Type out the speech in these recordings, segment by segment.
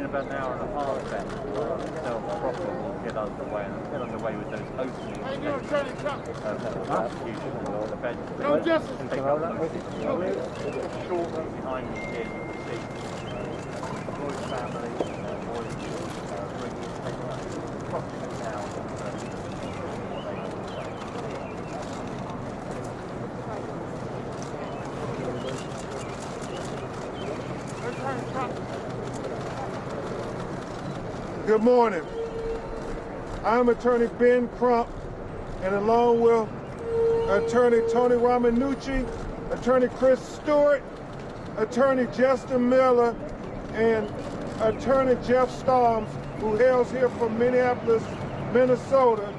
About an hour and a half then, itself properly get underway and get underway with those openings. How you doing, Attorney Crump? The bench. No justice. Take up shortly behind me here, you can see Floyd's family, Floyd's bringing properly now. Attorney Crump. Good morning. I'm Attorney Ben Crump, and along with Attorney Tony Romanucci, Attorney Chris Stewart, Attorney Justin Miller, and Attorney Jeff Storms, who hails here from Minneapolis, Minnesota,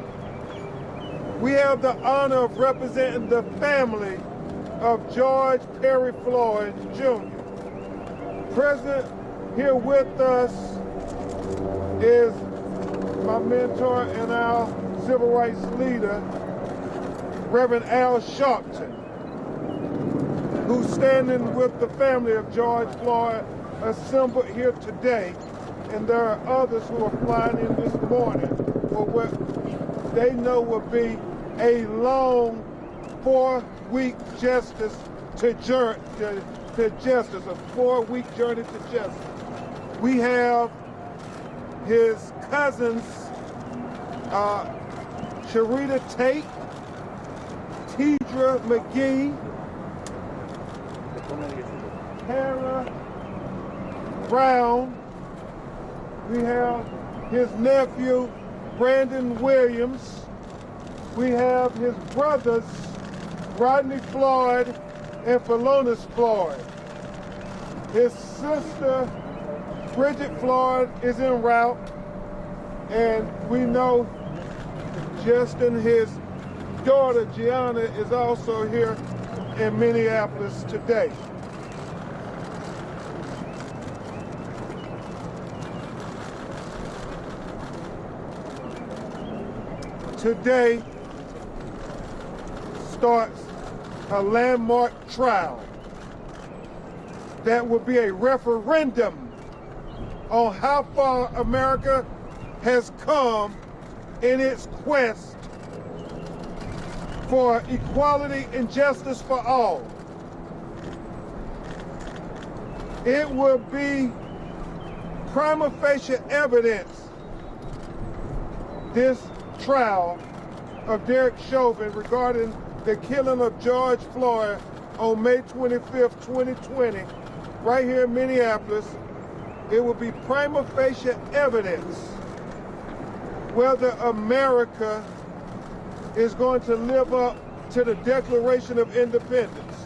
we have the honor of representing the family of George Perry Floyd, Jr. Present here with us is my mentor and our civil rights leader, Reverend Al Sharpton, who's standing with the family of George Floyd assembled here today. And there are others who are flying in this morning for what they know will be a long 4-week justice to justice, a 4-week journey to justice. We have his cousins, Sharita Tate, Tidra McGee, Hannah Brown. We have his nephew, Brandon Williams. We have his brothers, Rodney Floyd and Philonise Floyd. His sister, Bridget Floyd, is en route, and we know Justin, his daughter, Gianna, is also here in Minneapolis today. Today starts a landmark trial that will be a referendum on how far America has come in its quest for equality and justice for all. It will be prima facie evidence, this trial of Derek Chauvin regarding the killing of George Floyd on May 25th, 2020, right here in Minneapolis. It will be prima facie evidence whether America is going to live up to the Declaration of Independence.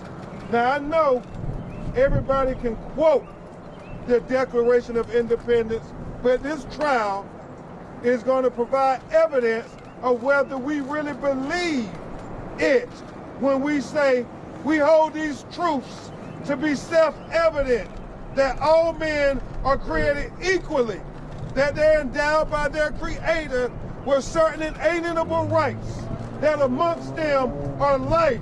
Now, I know everybody can quote the Declaration of Independence, but this trial is going to provide evidence of whether we really believe it when we say we hold these truths to be self-evident, that all men are created equally, that they're endowed by their Creator with certain inalienable rights, that amongst them are life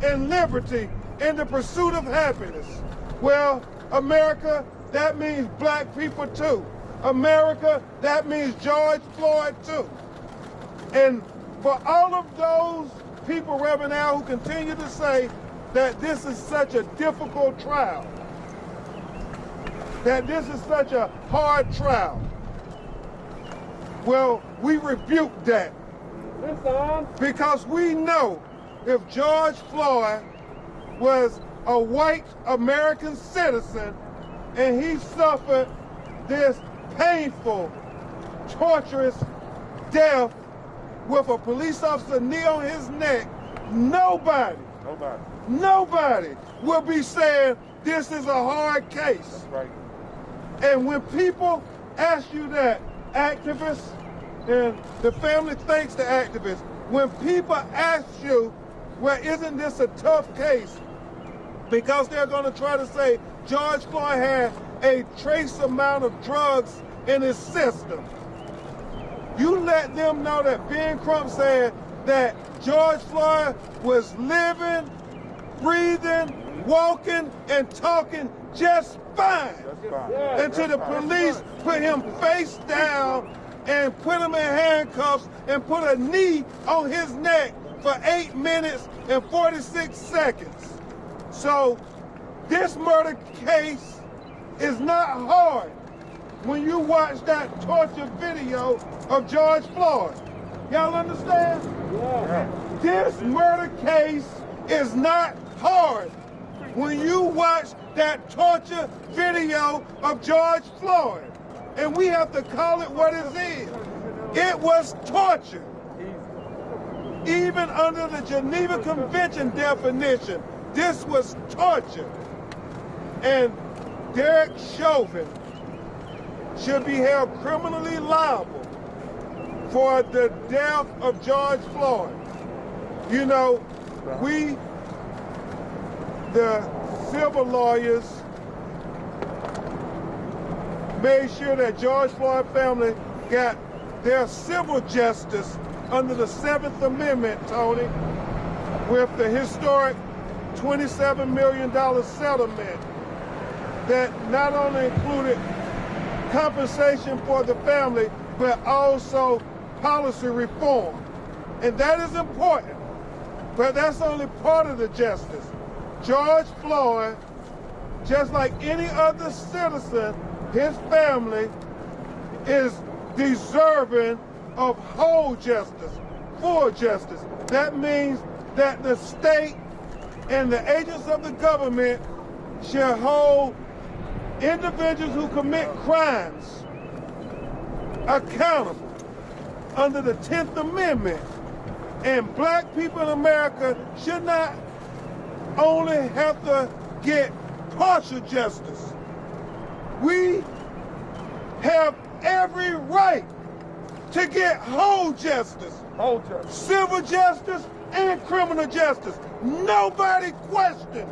and liberty and the pursuit of happiness. Well, America, that means black people too. America, that means George Floyd too. And for all of those people, Reverend Al, who continue to say that this is such a difficult trial, that this is such a hard trial, well, we rebuke that. Because we know if George Floyd was a white American citizen, and he suffered this painful, torturous death with a police officer knee on his neck, nobody will be saying this is a hard case. That's right. And when people ask you that, activists, and the family thanks the activists, when people ask you, well, isn't this a tough case? Because they're going to try to say George Floyd had a trace amount of drugs in his system. You let them know that Ben Crump said that George Floyd was living, breathing, walking, and talking just fine. Until the police put him face down and put him in handcuffs and put a knee on his neck for 8 minutes and 46 seconds. So this murder case is not hard when you watch that torture video of George Floyd. Y'all understand? Yeah. This murder case is not hard when you watch that torture video of George Floyd. And we have to call it what it is. It was torture. Even under the Geneva Convention definition, this was torture. And Derek Chauvin should be held criminally liable for the death of George Floyd. You know, we, the civil lawyers, made sure that George Floyd family got their civil justice under the 7th Amendment, Tony, with the historic $27 million settlement that not only included compensation for the family, but also policy reform. And that is important, but that's only part of the justice. George Floyd, just like any other citizen, his family is deserving of whole justice, full justice. That means that the state and the agents of the government should hold individuals who commit crimes accountable under the 10th Amendment. And black people in America should not only have to get partial justice. We have every right to get whole justice. Whole justice. Civil justice and criminal justice. Nobody questioned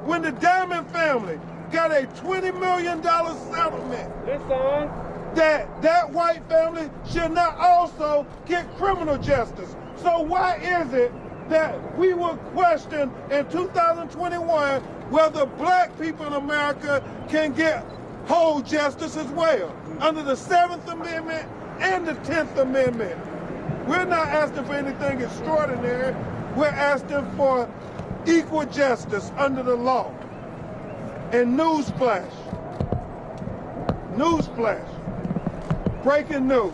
when the Diamond family got a $20 million settlement. Listen. That white family should not also get criminal justice. So why is it that we will question in 2021 whether black people in America can get whole justice as well under the 7th Amendment and the 10th Amendment? We're not asking for anything extraordinary. We're asking for equal justice under the law. And newsflash, breaking news.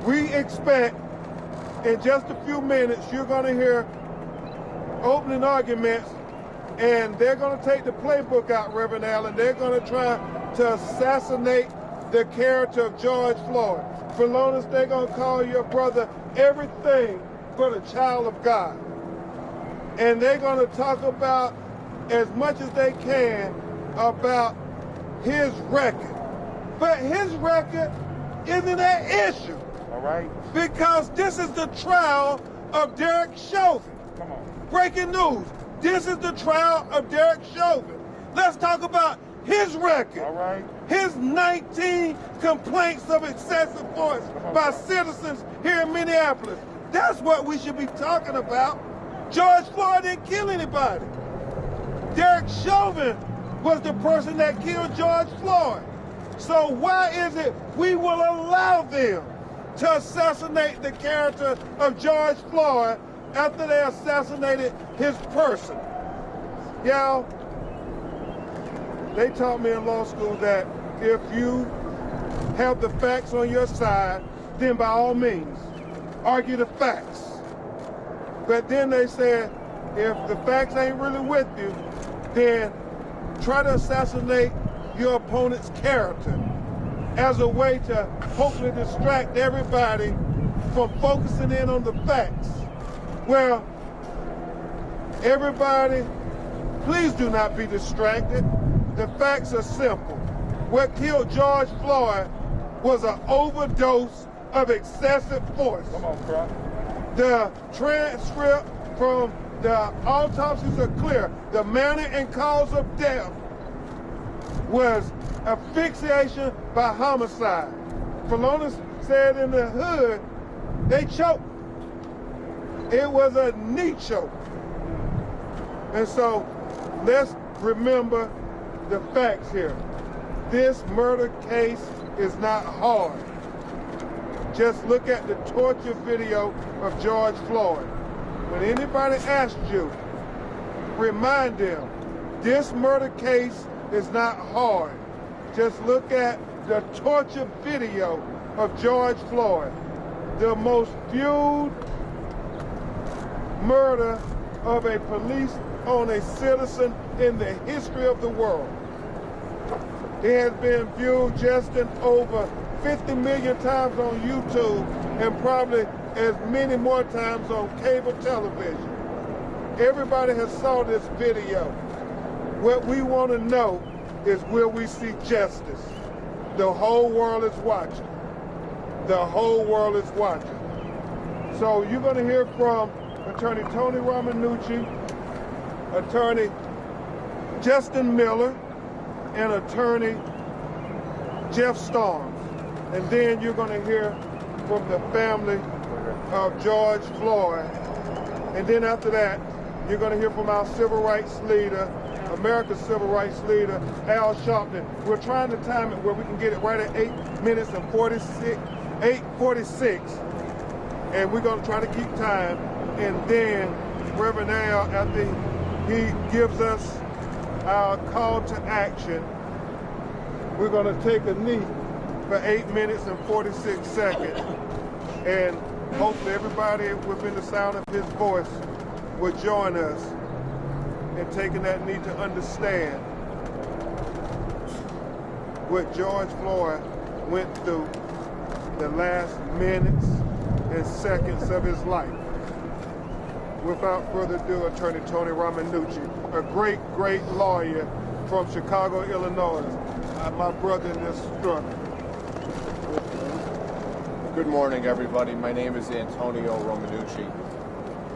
We expect in just a few minutes you're going to hear opening arguments, and they're going to take the playbook out, Reverend Allen. They're going to try to assassinate the character of George Floyd. For Lonas, they're going to call your brother everything but a child of God. And they're going to talk about as much as they can about his record. But his record isn't an issue. All right. Because this is the trial of Derek Chauvin. Come on. Breaking news. This is the trial of Derek Chauvin. Let's talk about his record. All right. His 19 complaints of excessive force by citizens here in Minneapolis. That's what we should be talking about. George Floyd didn't kill anybody. Derek Chauvin was the person that killed George Floyd. So why is it we will allow them to assassinate the character of George Floyd after they assassinated his person? Y'all, they taught me in law school that if you have the facts on your side, then by all means, argue the facts. But then they said, if the facts ain't really with you, then try to assassinate your opponent's character as a way to hopefully distract everybody from focusing in on the facts. Well, everybody, please do not be distracted. The facts are simple. What killed George Floyd was an overdose of excessive force. Come on, Crump. The transcript from the autopsies are clear. The manner and cause of death was asphyxiation by homicide. Falonis said in the hood, they choked. It was a knee choke. And so let's remember the facts here. This murder case is not hard. Just look at the torture video of George Floyd. When anybody asks you, remind them, this murder case is not hard. Just look at the torture video of George Floyd, the most viewed murder of a police on a citizen in the history of the world. It has been viewed just in over 50 million times on YouTube and probably as many more times on cable television. Everybody has saw this video. What we want to know is, will we see justice? The whole world is watching. The whole world is watching. So you're going to hear from Attorney Tony Romanucci, Attorney Justin Miller, and Attorney Jeff Storms. And then you're going to hear from the family of George Floyd. And then after that, you're going to hear from our civil rights leader, America's civil rights leader, Al Sharpton. We're trying to time it where we can get it right at 8 minutes and 8:46. And we're going to try to keep time. And then Reverend Al, after he gives us our call to action, we're going to take a knee for 8 minutes and 46 seconds. And hopefully everybody within the sound of his voice will join us in taking that knee to understand what George Floyd went through the last minutes and seconds of his life. Without further ado, Attorney Tony Romanucci, a great, great lawyer from Chicago, Illinois. My brother in this struggle. Good morning, everybody. My name is Antonio Romanucci.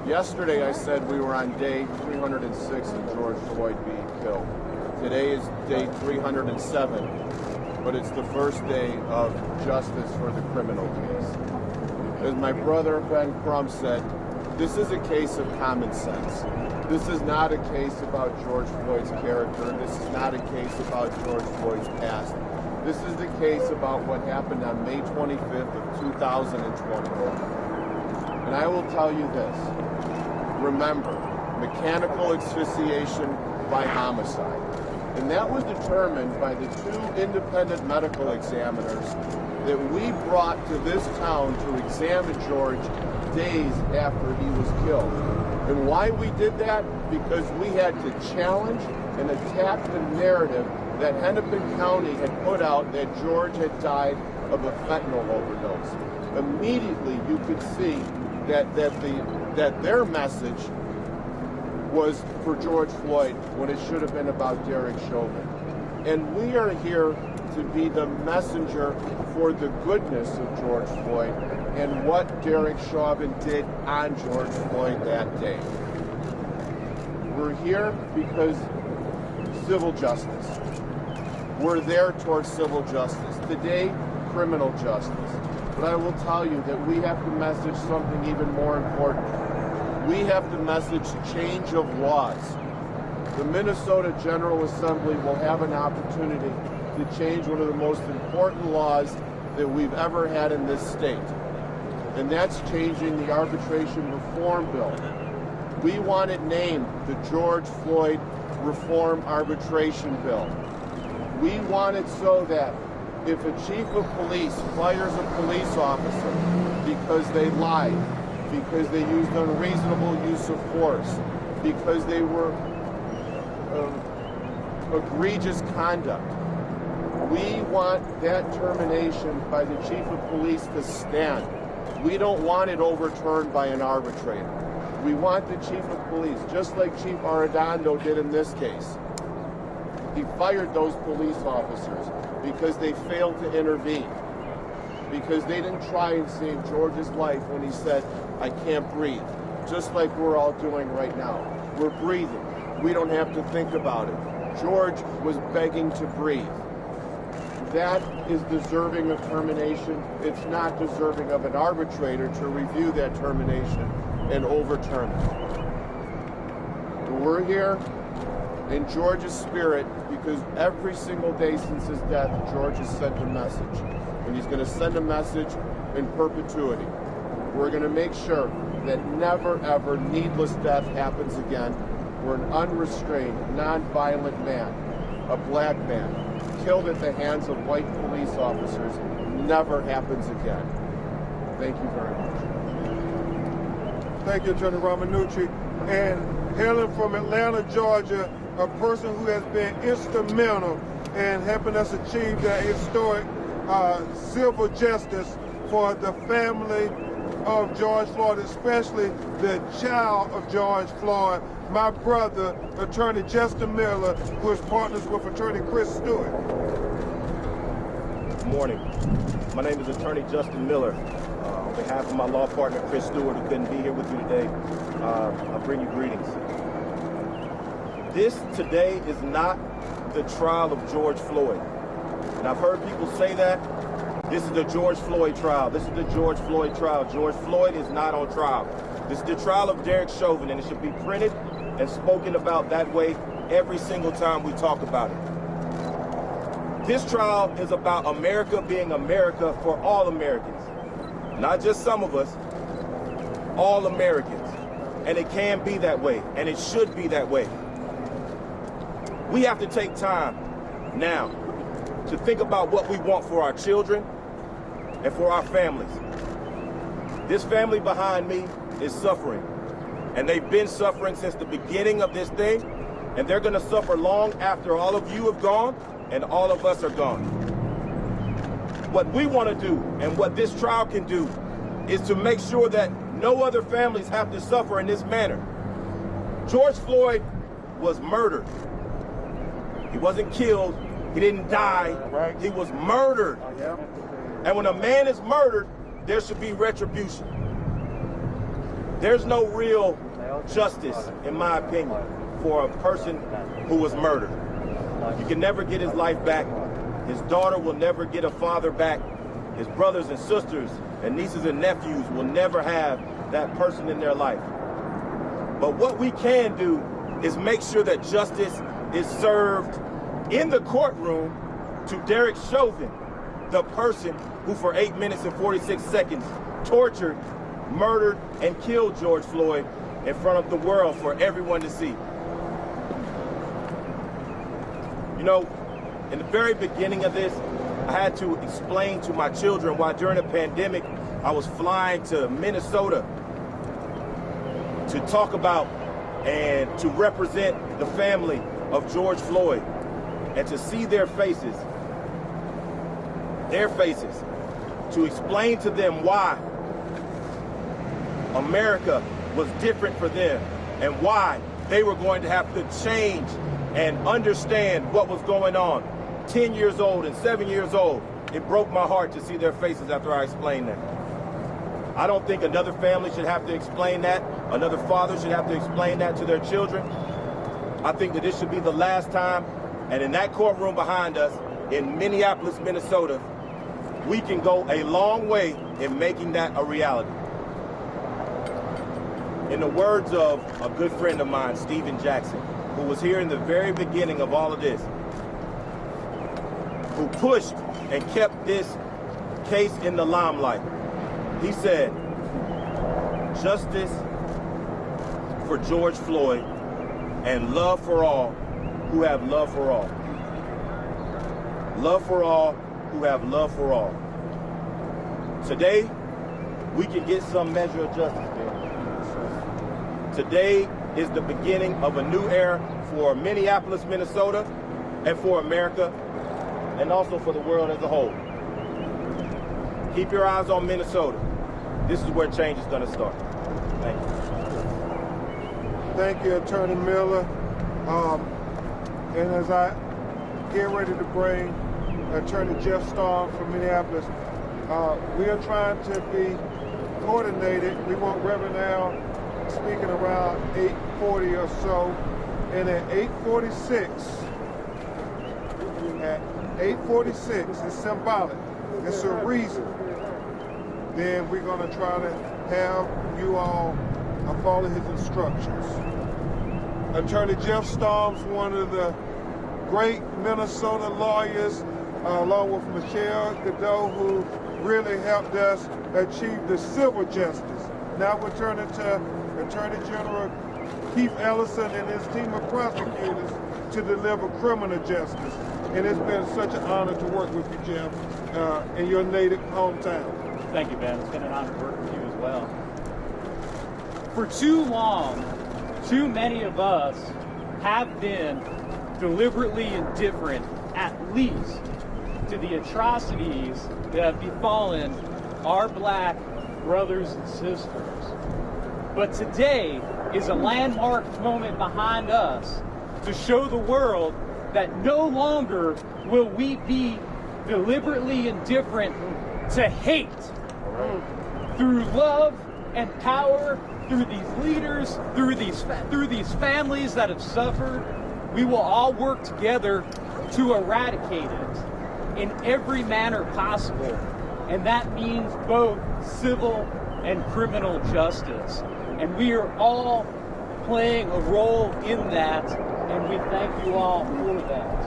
Yesterday I said we were on day 306 of George Floyd being killed. Today is day 307, but it's the first day of justice for the criminal case. As my brother Ben Crump said, this is a case of common sense. This is not a case about George Floyd's character. This is not a case about George Floyd's past. This is the case about what happened on May 25th of 2021. And I will tell you this. Remember, mechanical asphyxiation by homicide. And that was determined by the 2 independent medical examiners that we brought to this town to examine George days after he was killed. And why we did that? Because we had to challenge and attack the narrative that Hennepin County had put out that George had died of a fentanyl overdose. Immediately you could see that their message was for George Floyd when it should have been about Derek Chauvin. And we are here to be the messenger for the goodness of George Floyd and what Derek Chauvin did on George Floyd that day. We're here because civil justice. We're there towards civil justice. Today, criminal justice. But I will tell you that we have to message something even more important. We have to message change of laws. The Minnesota General Assembly will have an opportunity to change one of the most important laws that we've ever had in this state. And that's changing the arbitration reform bill. We want it named the George Floyd Reform Arbitration Bill. We want it so that if a chief of police fires a police officer because they lied, because they used unreasonable use of force, because they were egregious conduct. We want that termination by the chief of police to stand. We don't want it overturned by an arbitrator. We want the chief of police, just like Chief Arredondo did in this case. He fired those police officers because they failed to intervene, because they didn't try and save George's life when he said, "I can't breathe," just like we're all doing right now. We're breathing. We don't have to think about it. George was begging to breathe. That is deserving of termination. It's not deserving of an arbitrator to review that termination and overturn it. We're here in George's spirit because every single day since his death, George has sent a message. And he's going to send a message in perpetuity. We're going to make sure that never, ever needless death happens again, where an unrestrained, non-violent man, a black man, killed at the hands of white police officers never happens again. Thank you very much. Thank you, Attorney Romanucci. And hailing from Atlanta, Georgia, a person who has been instrumental in helping us achieve that historic civil justice for the family of George Floyd, especially the child of George Floyd, my brother, Attorney Justin Miller, who is partners with Attorney Chris Stewart. Good morning. My name is Attorney Justin Miller. On behalf of my law partner, Chris Stewart, who couldn't be here with you today, I bring you greetings. This today is not the trial of George Floyd. And I've heard people say that. This is the George Floyd trial. This is the George Floyd trial. George Floyd is not on trial. This is the trial of Derek Chauvin, and it should be printed and spoken about that way every single time we talk about it. This trial is about America being America for all Americans. Not just some of us, all Americans. And it can be that way, and it should be that way. We have to take time now to think about what we want for our children and for our families. This family behind me is suffering, and they've been suffering since the beginning of this thing, and they're gonna suffer long after all of you have gone and all of us are gone. What we wanna do and what this trial can do is to make sure that no other families have to suffer in this manner. George Floyd was murdered. He wasn't killed. He didn't die. Right. He was murdered. Yeah. And when a man is murdered, there should be retribution. There's no real justice, in my opinion, for a person who was murdered. You can never get his life back. His daughter will never get a father back. His brothers and sisters and nieces and nephews will never have that person in their life. But what we can do is make sure that justice is served in the courtroom to Derek Chauvin, the person who for 8 minutes and 46 seconds tortured, murdered, and killed George Floyd in front of the world for everyone to see. You know, in the very beginning of this, I had to explain to my children why during the pandemic, I was flying to Minnesota to talk about and to represent the family of George Floyd and to see their faces, to explain to them why America was different for them and why they were going to have to change and understand what was going on. 10 years old and 7 years old, it broke my heart to see their faces after I explained that. I don't think another family should have to explain that. Another father should have to explain that to their children. I think that this should be the last time. And in that courtroom behind us in Minneapolis, Minnesota, we can go a long way in making that a reality. In the words of a good friend of mine, Stephen Jackson, who was here in the very beginning of all of this, who pushed and kept this case in the limelight, he said, justice for George Floyd and love for all who have love for all. Love for all who have love for all. Today, we can get some measure of justice, Ben. Today is the beginning of a new era for Minneapolis, Minnesota, and for America, and also for the world as a whole. Keep your eyes on Minnesota. This is where change is going to start. Thank you. Thank you, Attorney Miller. And as I get ready to bring Attorney Jeff Storm from Minneapolis, we are trying to be coordinated. We want Reverend Al speaking around 8:40 or so, and at 8:46, it's symbolic. It's a reason. Then we're going to try to have you all follow his instructions. Attorney Jeff Storm's one of the great Minnesota lawyers, along with Michelle Godot, who really helped us achieve the civil justice. Now we're turning to Attorney General Keith Ellison and his team of prosecutors to deliver criminal justice. And it's been such an honor to work with you, Jeff, in your native hometown. Thank you, Ben. It's been an honor to work with you as well. For too long, too many of us have been deliberately indifferent, at least, to the atrocities that have befallen our black brothers and sisters. But today is a landmark moment behind us to show the world that no longer will we be deliberately indifferent to hate. Through love and power, through these leaders, through these families that have suffered, we will all work together to eradicate it in every manner possible. And that means both civil and criminal justice. And we are all playing a role in that, and we thank you all for that.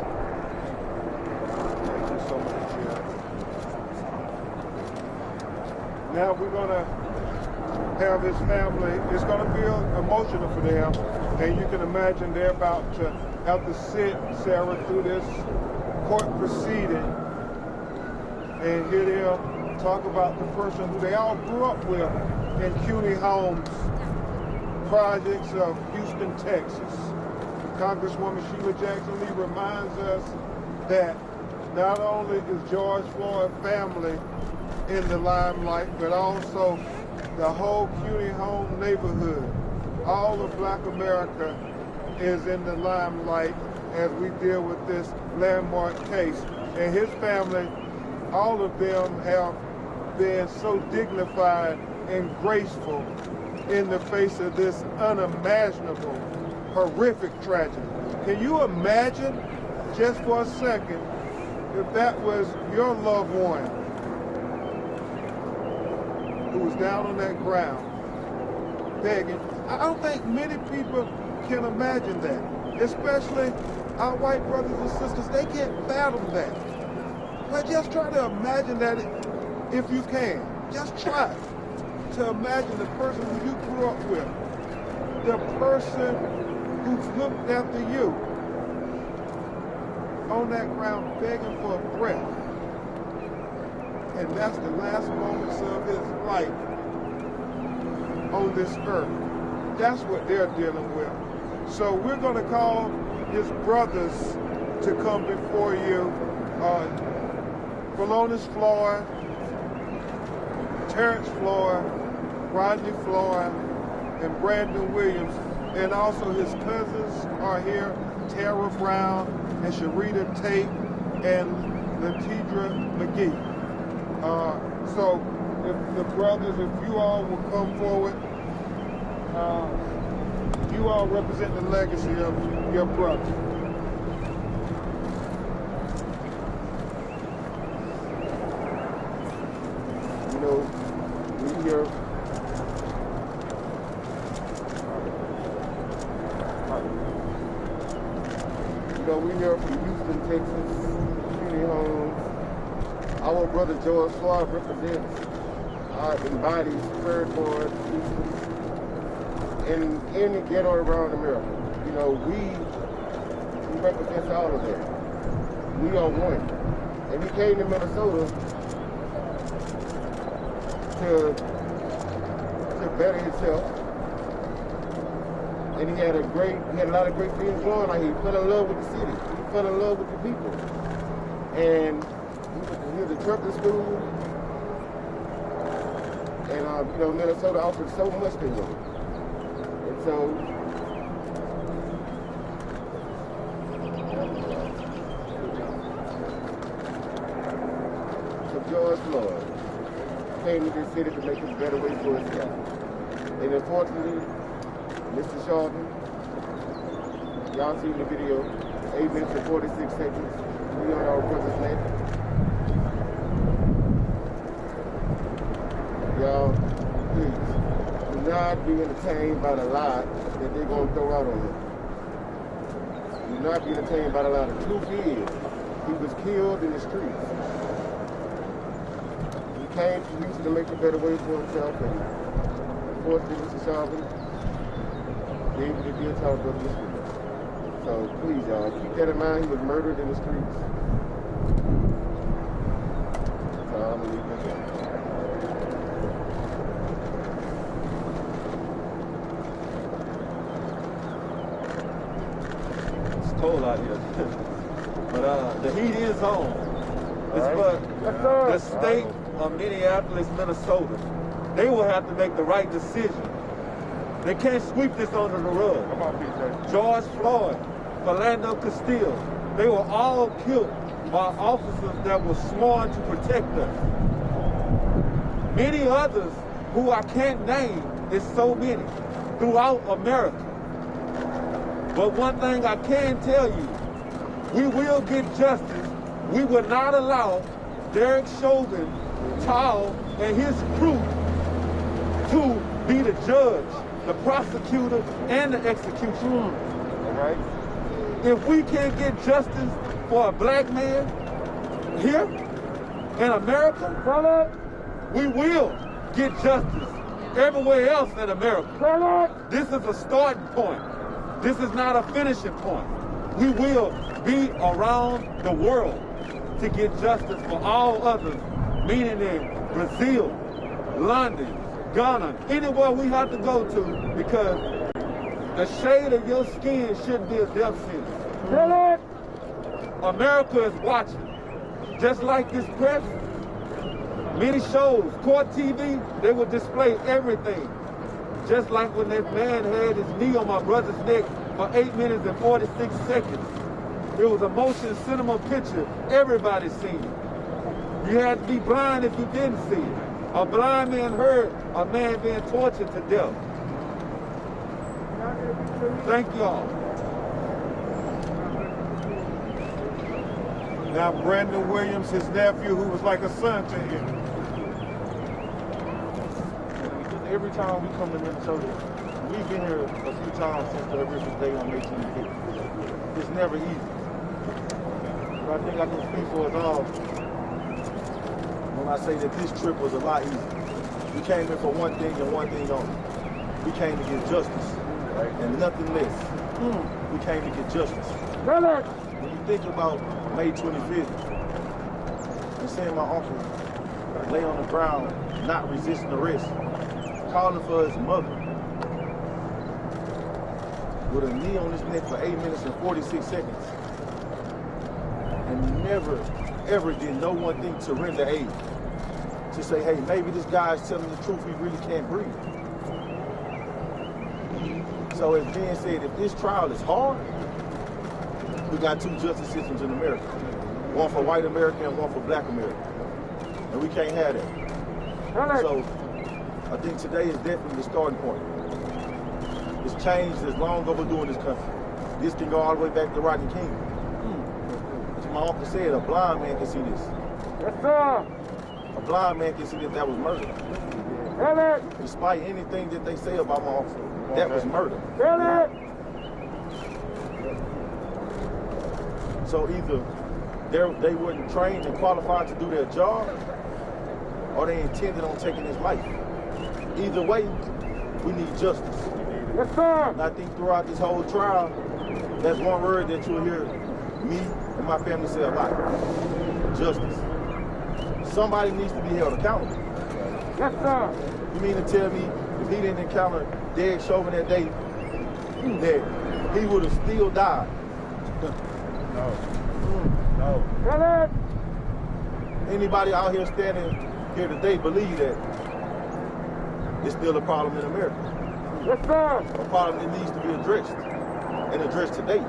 Thank you so much, Jeff. Now we're going to have his family. It's going to be emotional for them, and you can imagine they're about to have to sit, Sarah, through this court proceeding and hear them talk about the person who they all grew up with in CUNY Homes projects of Houston, Texas. Congresswoman Sheila Jackson Lee reminds us that not only is George Floyd family in the limelight, but also the whole CUNY Home neighborhood. All of Black America is in the limelight as we deal with this landmark case. And his family, all of them have been so dignified and graceful in the face of this unimaginable, horrific tragedy. Can you imagine, just for a second, if that was your loved one who was down on that ground begging? I don't think many people can imagine that, especially our white brothers and sisters. They can't fathom that. But just try to imagine that if you can. Just try to imagine the person who you grew up with, the person who's looked after you, on that ground begging for a breath. And that's the last moments of his life on this earth. That's what they're dealing with. So we're going to call his brothers to come before you. Philonise Floyd, Terrence Floyd, Rodney Floyd, and Brandon Williams. And also his cousins are here, Tara Brown and Sharita Tate and Latidra McGee. So if the brothers, if you all will come forward, you all represent the legacy of your brother. You know, we here. We here from Houston, Texas, CUNY Homes. Our brother George Floyd represents embodies prayer for Houston and any ghetto around America. You know, we represent all of that. We are one. And he came to Minnesota to better himself, and he had a lot of great things going on. He fell in love with the city. He fell in love with the people. And he was a trucking school. And, you know, Minnesota offered so much to him. And so, George Floyd came to this city to make a better way for himself. And unfortunately, Mr. Sharpton, y'all seen the video, 8 minutes and 46 seconds, we on our brother's neck. Y'all, please, do not be entertained by the lie that they're going to throw out on him. Do not be entertained by the lie. The truth is, he was killed in the streets. He came to Houston to make a better way for himself, and unfortunately, Mr. Chauvin gave the deal to our brother this week. So please, y'all, keep that in mind. He was murdered in the streets. So I'm gonna leave that there. It's cold out here, but the heat is on. It's for the state of Minneapolis, Minnesota. They will have to make the right decision. They can't sweep this under the rug. Come on, PJ. George Floyd, Philando Castile, they were all killed by officers that were sworn to protect us. Many others who I can't name, is so many, throughout America. But one thing I can tell you, we will get justice. We will not allow Derek Chauvin, Tall, and his crew to be the judge, the prosecutor, and the executioner. All right? If we can't get justice for a black man here in America, we will get justice everywhere else in America. This is a starting point. This is not a finishing point. We will be around the world to get justice for all others, meaning in Brazil, London, Ghana, anywhere we have to go to, because the shade of your skin shouldn't be a death sentence. America is watching. Just like this press, many shows, court TV, they will display everything. Just like when that man had his knee on my brother's neck for 8 minutes and 46 seconds. It was a motion cinema picture. Everybody seen it. You had to be blind if you didn't see it. A blind man heard a man being tortured to death. Thank y'all. Now Brandon Williams, his nephew, who was like a son to him. Every time we come to Minnesota, we've been here a few times since the original day on May 25th. It's never easy. But I think I can speak for us all when I say that this trip was a lot easier. We came in for one thing and one thing only. We came to get justice, right? And nothing less. We came to get justice. When you think about May 25th and seeing my uncle lay on the ground, not resisting arrest, calling for his mother with a knee on his neck for 8 minutes and 46 seconds, and never, ever did no one thing to render aid, to say, hey, maybe this guy's telling the truth, he really can't breathe. So as Ben said, if this trial is hard, we got two justice systems in America. One for white America and one for black America. And we can't have that. So I think today is definitely the starting point. This change is long overdue in this country. This can go all the way back to Rodney King. As my uncle said, a blind man can see this. Yes, sir. A blind man can see that that was murder. Despite anything that they say about my uncle, that was murder. So either they weren't trained and qualified to do their job, or they intended on taking his life. Either way, we need justice. Yes, sir. And I think throughout this whole trial, that's one word that you'll hear me and my family say a lot. Justice. Somebody needs to be held accountable. Yes, sir. You mean to tell me if he didn't encounter Derek Chauvin that day, that he would have still died. No. Anybody out here standing here today believe that it's still a problem in America? Yes, sir. A problem that needs to be addressed and addressed today.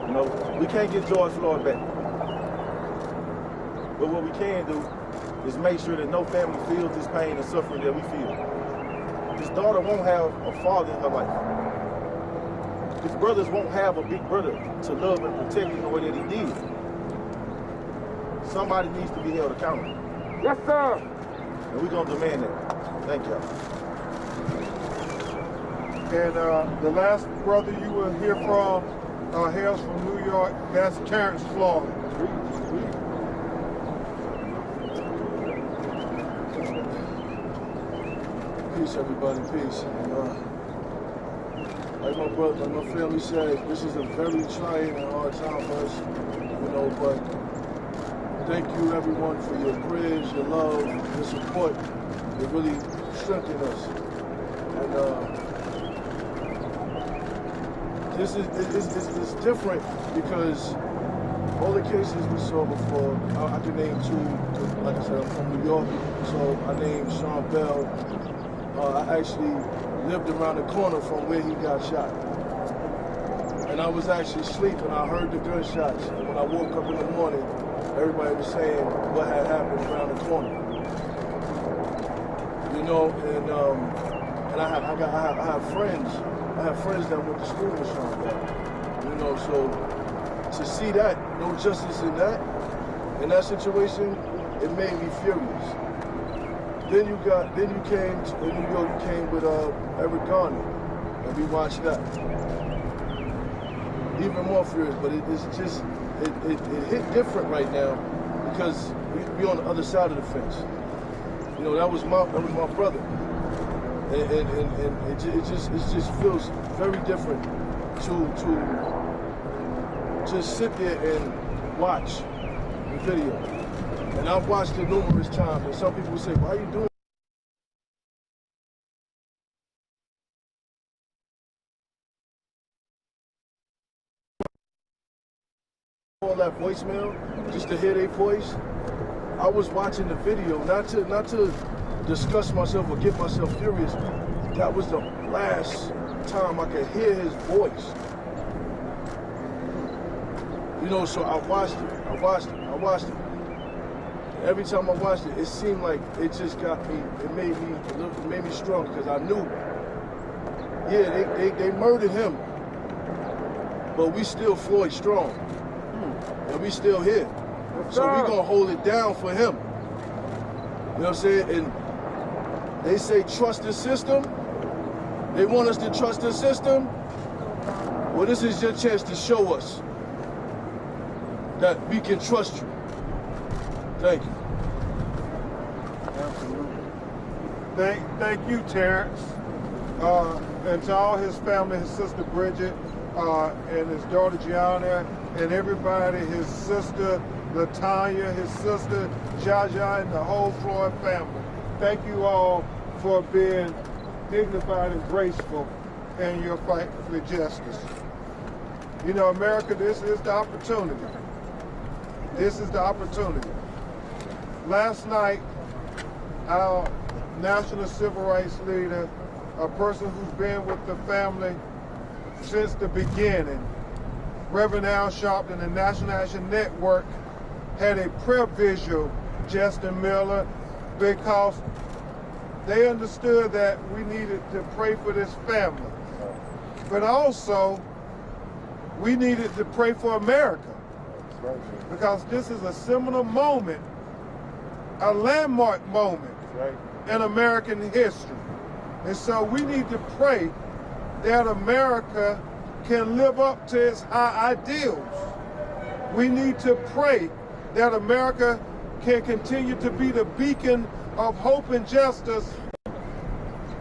You know, we can't get George Floyd back. But what we can do is make sure that no family feels this pain and suffering that we feel. His daughter won't have a father in her life. His brothers won't have a big brother to love and protect in the way that he did. Somebody needs to be held accountable. Yes, sir. And we're going to demand that. Thank y'all. And the last brother you will hear from hails from New York. That's Terrence Floyd. Peace, everybody. Peace. Like my brother, like my family said, this is a very trying and hard time for us, you know, but thank you, everyone, for your prayers, your love, your support. It really strengthened us. And this is different because all the cases we saw before, I can name two. Like I said, I'm from New York, so I named Sean Bell. I actually lived around the corner from where he got shot. And I was actually sleeping. I heard the gunshots. And when I woke up in the morning, everybody was saying what had happened around the corner. You know, and I have friends. I have friends that went to school with Sean Bell. You know, so to see that, no justice in that situation, it made me furious. Then you came to New York. You came with Eric Garner, and we watched that. Even more furious, but it hit different right now because we on the other side of the fence. You know, that was my brother, and it just feels very different to just sit there and watch the video. And I've watched it numerous times, and some people say, why are you doing all that voicemail just to hear their voice? I was watching the video, not to discuss myself or get myself furious. That was the last time I could hear his voice. You know, so I watched it. Every time I watched it, it seemed like it just got me, it made me strong because I knew, yeah, they murdered him, but we still Floyd strong, and we still here. So we gonna hold it down for him. You know what I'm saying? And they say trust the system. They want us to trust the system. Well, this is your chance to show us that we can trust you. Thank you. Absolutely. Thank you, Terrence. And to all his family, his sister Bridget, and his daughter Gianna, and everybody, his sister Latanya, his sister Jaja, and the whole Floyd family. Thank you all for being dignified and graceful in your fight for justice. You know, America, this is the opportunity. This is the opportunity. Last night, our national civil rights leader, a person who's been with the family since the beginning, Reverend Al Sharpton and National Action Network, had a prayer vigil, Justin Miller, because they understood that we needed to pray for this family. But also, we needed to pray for America. Because this is a seminal moment, a landmark moment in American history. And so we need to pray that America can live up to its high ideals. We need to pray that America can continue to be the beacon of hope and justice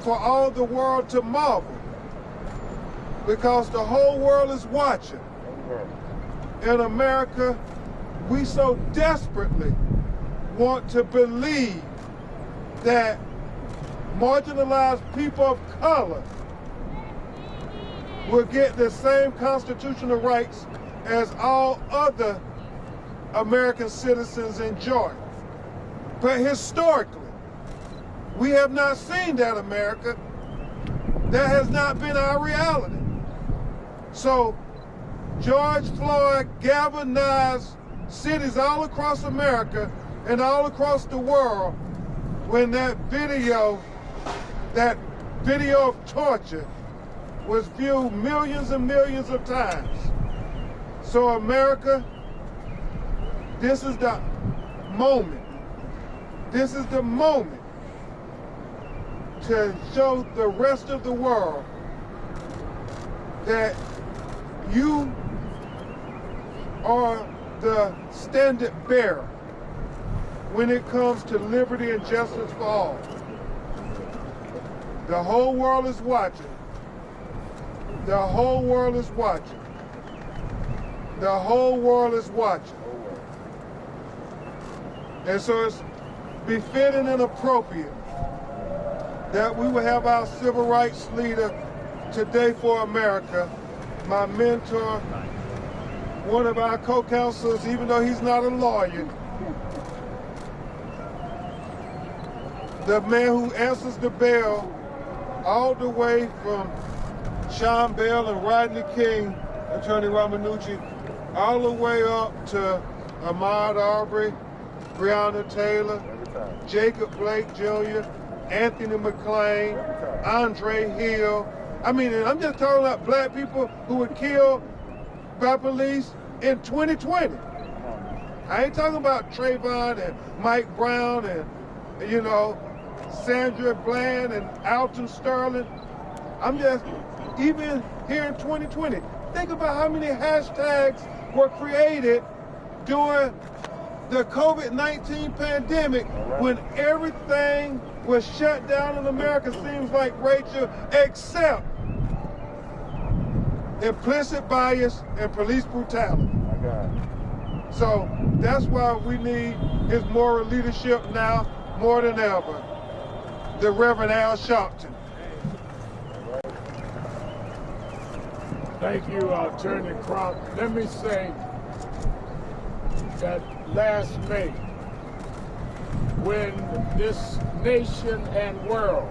for all the world to marvel. Because the whole world is watching. In America, we so desperately want to believe that marginalized people of color will get the same constitutional rights as all other American citizens enjoy. But historically, we have not seen that America. That has not been our reality. So George Floyd galvanized cities all across America and all across the world when that video of torture was viewed millions and millions of times. So America, this is the moment. This is the moment to show the rest of the world that you are the standard bearer when it comes to liberty and justice for all. The whole world is watching. The whole world is watching. The whole world is watching. And so it's befitting and appropriate that we will have our civil rights leader today for America, my mentor, one of our co-counselors, even though he's not a lawyer, the man who answers the bell all the way from Sean Bell and Rodney King, Attorney Romanucci, all the way up to Ahmaud Arbery, Breonna Taylor, Jacob Blake Jr., Anthony McClain, Andre Hill. I mean, I'm just talking about black people who were killed by police in 2020. I ain't talking about Trayvon and Mike Brown and, you know, Sandra Bland and Alton Sterling. I'm just, even here in 2020, think about how many hashtags were created during the COVID-19 pandemic when everything was shut down in America, seems like, Rachel, except implicit bias and police brutality. So that's why we need his moral leadership now more than ever. The Reverend Al Sharpton. Thank you, Attorney Crump. Let me say that last May, when this nation and world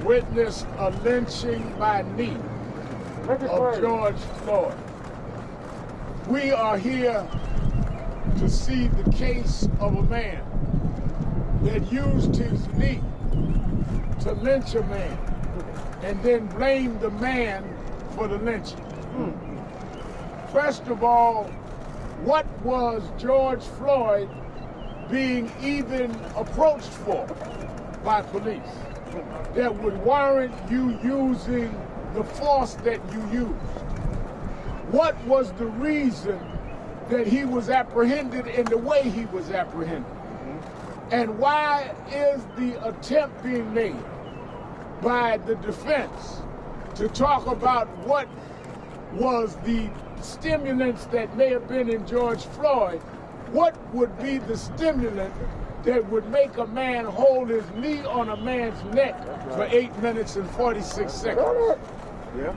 witnessed a lynching by knee of George Floyd, we are here to see the case of a man that used his knee to lynch a man and then blamed the man for the lynching. First of all, what was George Floyd being even approached for by police that would warrant you using the force that you used? What was the reason that he was apprehended in the way he was apprehended? And why is the attempt being made by the defense to talk about what was the stimulants that may have been in George Floyd? What would be the stimulant that would make a man hold his knee on a man's neck for 8 minutes and 46 seconds? Yeah.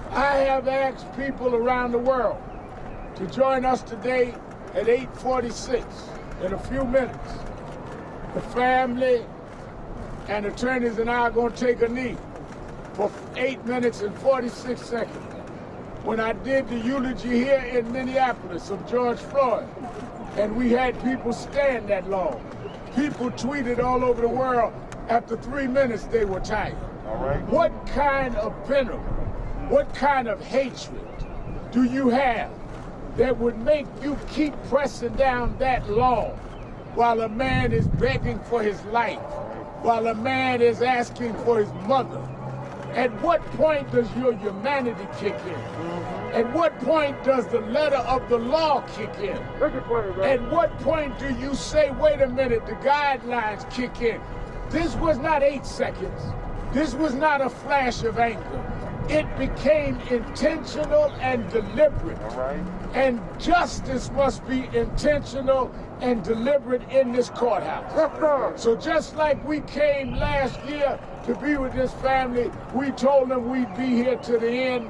I have asked people around the world to join us today at 8:46 in a few minutes. The family and attorneys and I are going to take a knee for 8 minutes and 46 seconds. When I did the eulogy here in Minneapolis of George Floyd, and we had people stand that long, people tweeted all over the world, after 3 minutes they were tired. All right. What kind of venom, what kind of hatred do you have that would make you keep pressing down that long while a man is begging for his life, while a man is asking for his mother? At what point does your humanity kick in? At what point does the letter of the law kick in? At what point do you say, wait a minute, the guidelines kick in? This was not 8 seconds. This was not a flash of anger. it became intentional and deliberate. All right. And justice must be intentional and deliberate in this courthouse. Yes, sir. So just like we came last year to be with this family, we told them we'd be here to the end,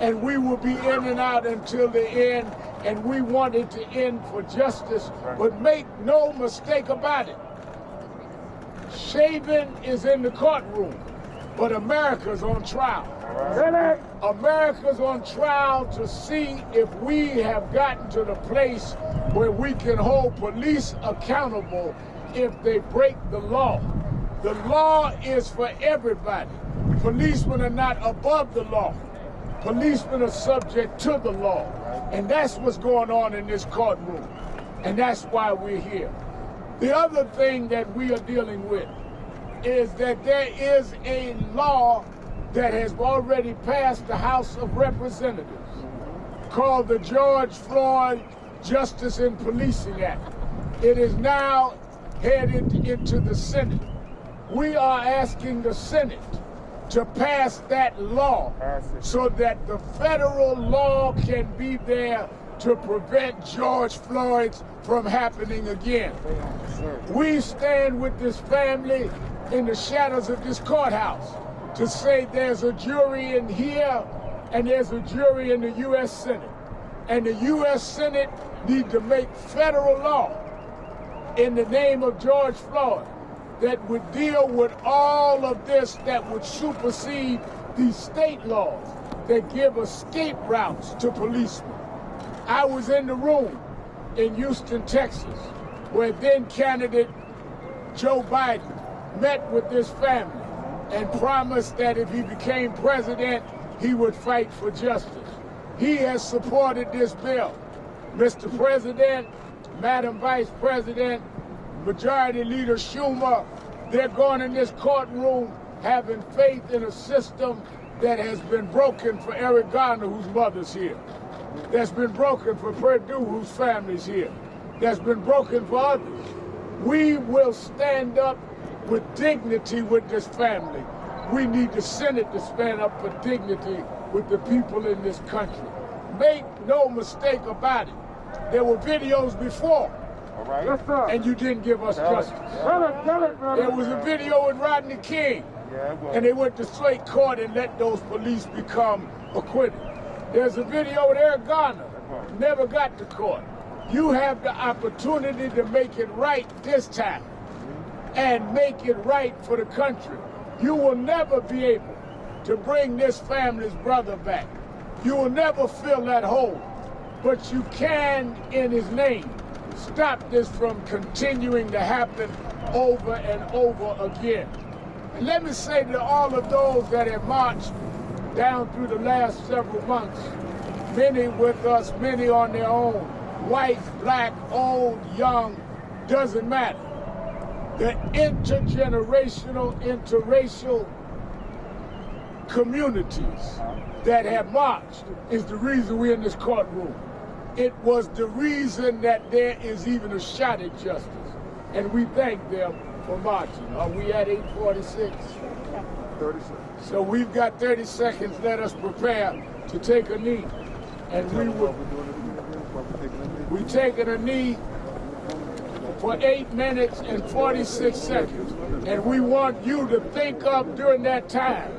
and we will be in and out until the end, and we wanted to end for justice. Right. But make no mistake about it, Chauvin is in the courtroom, but America's on trial. Right. America's on trial to see if we have gotten to the place where we can hold police accountable if they break the law. The law is for everybody. Policemen are not above the law. Policemen are subject to the law. And that's what's going on in this courtroom. And that's why we're here. The other thing that we are dealing with is that there is a law that has already passed the House of Representatives called the George Floyd Justice in Policing Act. It is now headed into the Senate. We are asking the Senate to pass that law so that the federal law can be there to prevent George Floyd's from happening again. We stand with this family in the shadows of this courthouse to say there's a jury in here and there's a jury in the U.S. Senate. And the U.S. Senate need to make federal law in the name of George Floyd that would deal with all of this, that would supersede these state laws that give escape routes to policemen. I was in the room in Houston, Texas, where then candidate Joe Biden met with this family and promised that if he became president, he would fight for justice. He has supported this bill. Mr. President, Madam Vice President, Majority Leader Schumer, they're going in this courtroom having faith in a system that has been broken for Eric Garner, whose mother's here. That's been broken for Purdue, whose family's here. That's been broken for others. We will stand up with dignity with this family. We need the Senate to stand up for dignity with the people in this country. Make no mistake about it. There were videos before. All right. Yes, sir. And you didn't give us justice. Tell it, brother. There was a video with Rodney King. Yeah, it was. And they went to straight court and let those police become acquitted. There's a video with Eric Garner. Never got to court. You have the opportunity to make it right this time and make it right for the country. You will never be able to bring this family's brother back. You will never fill that hole. But you can, in his name, stop this from continuing to happen over and over again. And let me say to all of those that have marched down through the last several months, many with us, many on their own, white, black, old, young, doesn't matter. The intergenerational, interracial communities that have marched is the reason we're in this courtroom. It was the reason that there is even a shot at justice. And we thank them for marching. Are we at 8:46? 36. So we've got 30 seconds. Let us prepare to take a knee. And we're taking a knee for 8 minutes and 46 seconds. And we want you to think of during that time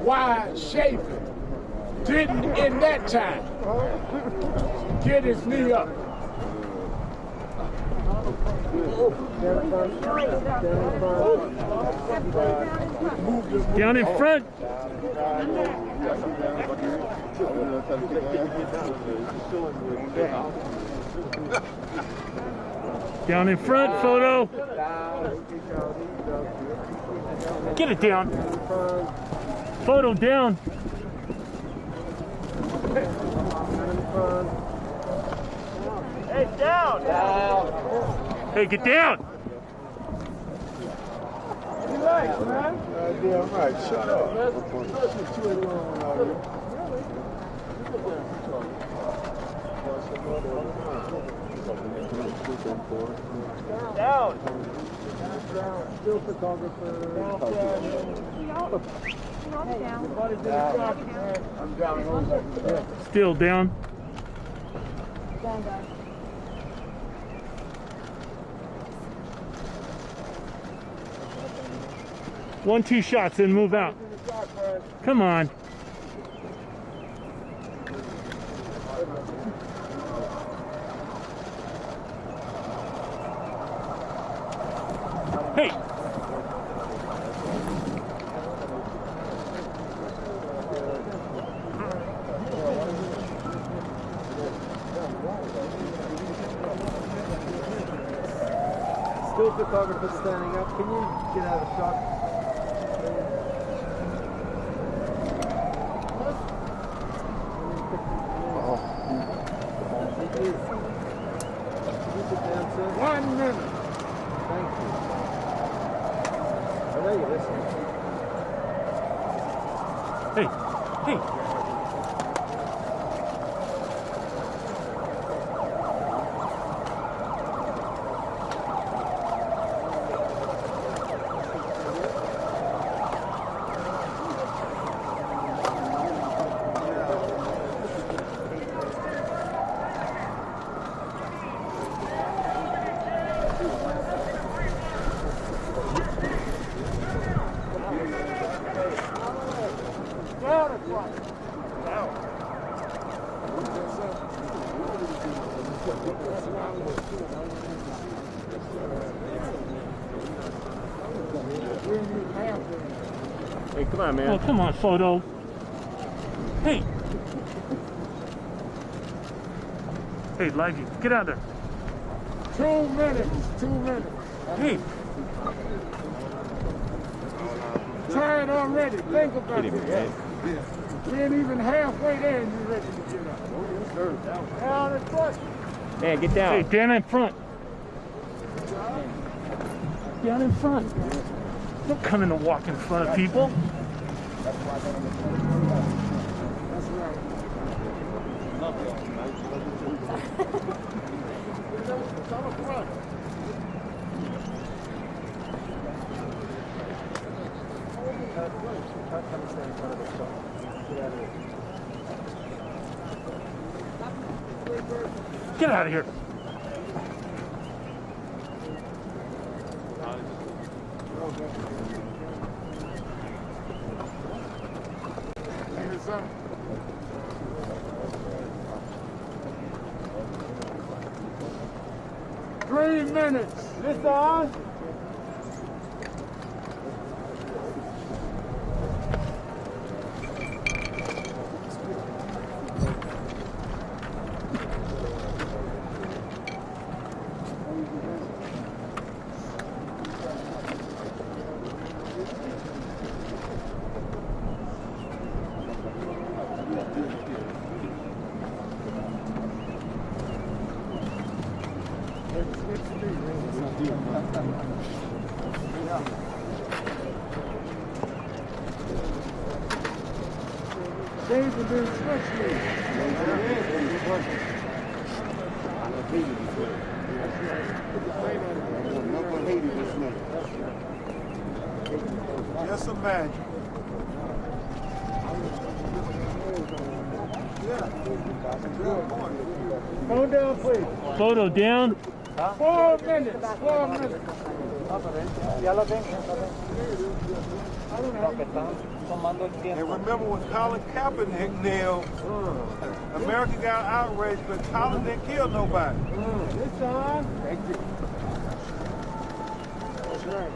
why Chauvin didn't in that time get his knee up. Down in front. Down in front, photo. Get it down. Photo down. Hey, down! Hey, get down. Relax, man. Damn right, shut up. Down! Still photographer. I'm down. Still down. Down, guys. One, two shots and move out. Come on. Hey. Still photographer standing up. Can you get out of shot? One minute. Thank you. I know you're listening. Hey. Hey. Hey, come on, man. Oh, come on, photo. Hey. Hey, Livey, get out of there. 2 minutes. 2 minutes. Hey. Tired already. Think about it. We ain't even halfway there and you ready to get up. Down in front. Man, get down. Hey, down in front. Down in front. Don't come in and walk in front of people. Get out of here. Three minutes. This on? David been switching. Just imagine. Go down, please. Photo down. 4 minutes. 4 minutes. And remember when Colin Kaepernick knelt, America got outraged, but Colin didn't kill nobody. It's on. Thank you. That's right.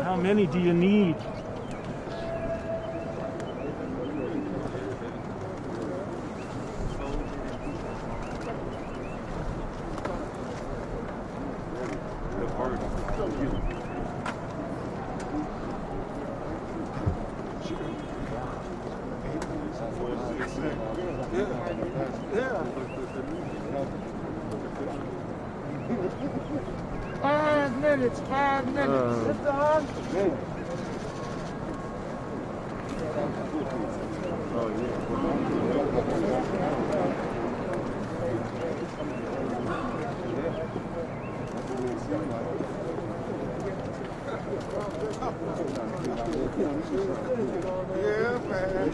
How many do you need? Yeah. 5 minutes. 5 minutes. It's on. Yeah, man.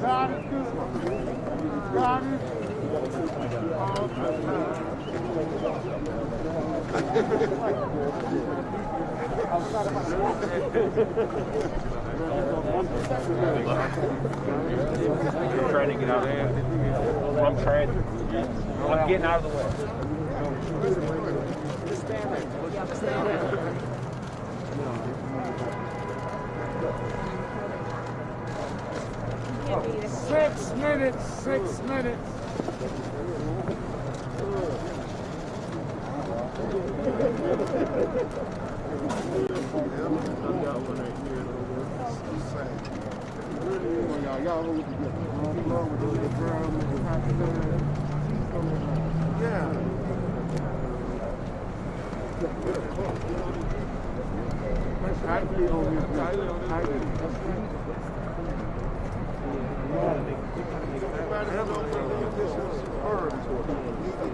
God is good. God is You're trying to get out there. I'm trying. I'm getting out of the way. Just stand there. Just stand there. 6 minutes, 6 minutes.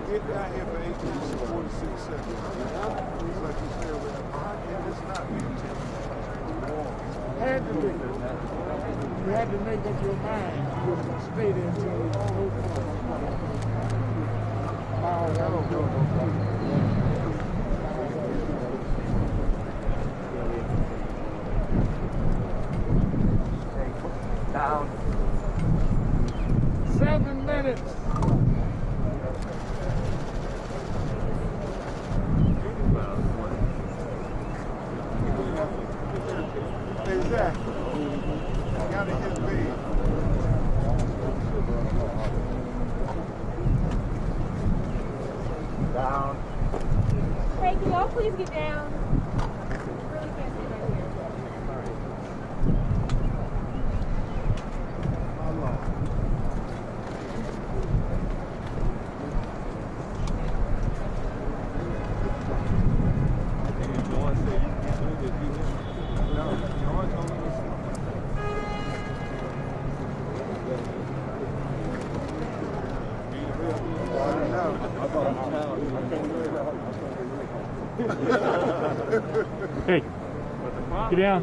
Get down here for 18 to 46 seconds. It's like you said, it's not being Had to be. You had to make up your mind. You were going to stay there until it was over. Down. 7 minutes. Exactly. Gotta hit big. Down. Hey, can y'all please get down? Really can't sit right here. Hey, get down.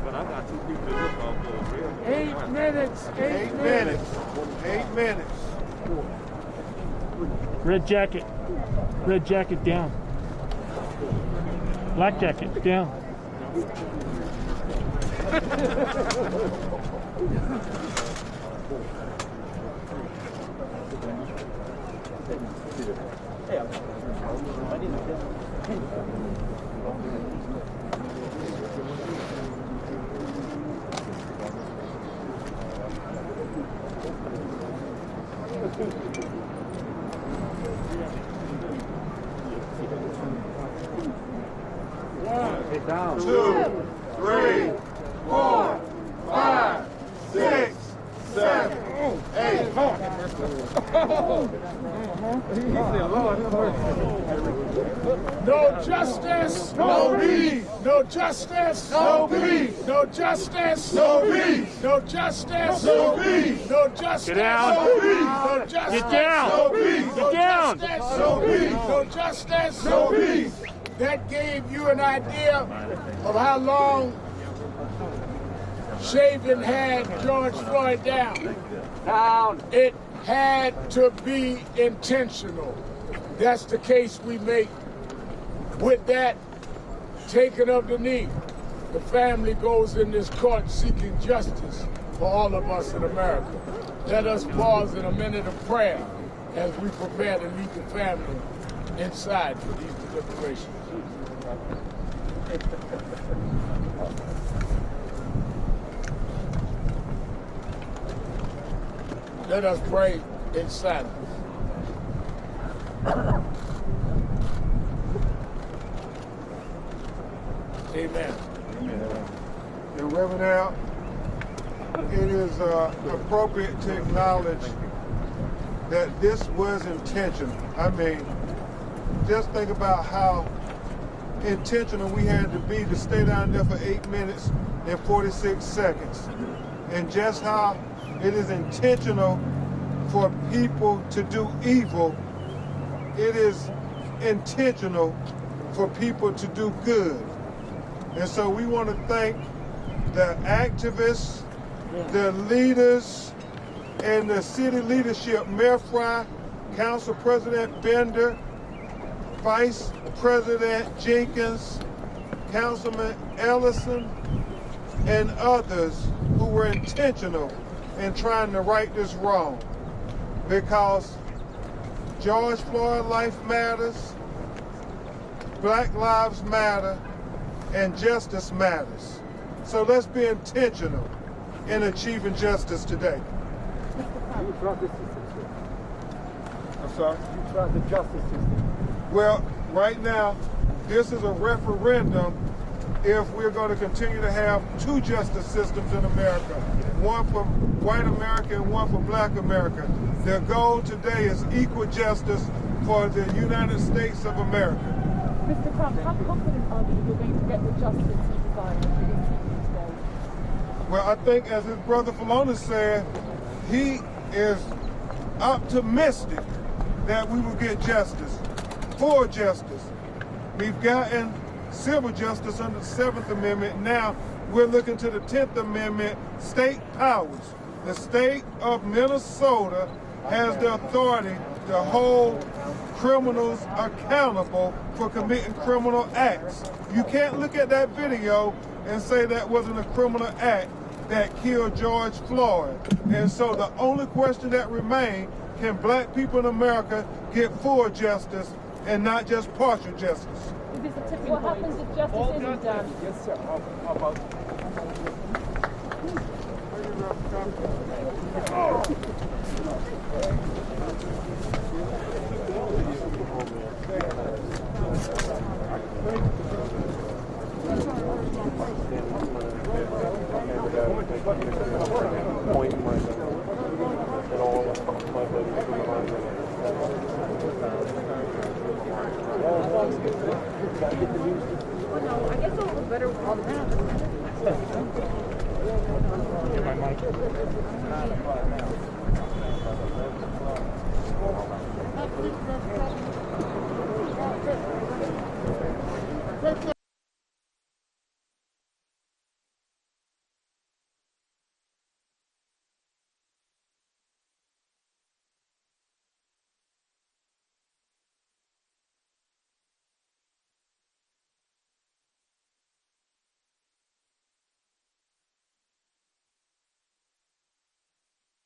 But I got 2 people to look off for 8 minutes. 8 minutes. 8 minutes. Red jacket. Red jacket down. Black jacket down. Down. 2, 3, 4, 5, 6, 7, 8. No justice. No peace. No justice. No peace. No justice. No peace. No justice. No peace. No justice. Get down. No peace. No justice. Get down. No peace. Get down. No peace. No justice. No peace. That gave you an idea of how long Chauvin had George Floyd down. Down. It had to be intentional. That's the case we make. With that taking of the knee, the family goes in this court seeking justice for all of us in America. Let us pause in a minute of prayer as we prepare to lead the family inside for these deliberations. Let us pray in silence. Amen. And Reverend Al, it is appropriate to acknowledge that this was intentional. I mean, just think about how intentional we had to be to stay down there for 8 minutes and 46 seconds. And just how it is intentional for people to do evil, it is intentional for people to do good. And so we want to thank the activists, the leaders, and the city leadership, Mayor Fry, Council President Bender, Vice President Jenkins, Councilman Ellison, and others who were intentional in trying to right this wrong. Because George Floyd life matters, Black Lives Matter, and justice matters. So let's be intentional in achieving justice today. You trust the system, sir? I'm sorry? You trust the justice system? Well, right now, this is a referendum if we're going to continue to have two justice systems in America, one for white America and one for Black America. Their goal today is equal justice for the United States of America. Mr. Crump, how confident are you you're going to get the justice you desire today? Well, I think, as his brother Philonis said, he is optimistic that we will get justice, full justice. We've gotten civil justice under the 7th Amendment. Now we're looking to the 10th Amendment, state powers. The state of Minnesota has the authority to hold criminals accountable for committing criminal acts. You can't look at that video and say that wasn't a criminal act that killed George Floyd. And so the only question that remains, can Black people in America get full justice and not just partial justice? What happens if justice isn't done? Yes, sir. How about Well, no, I guess it was better with all the Get my mic.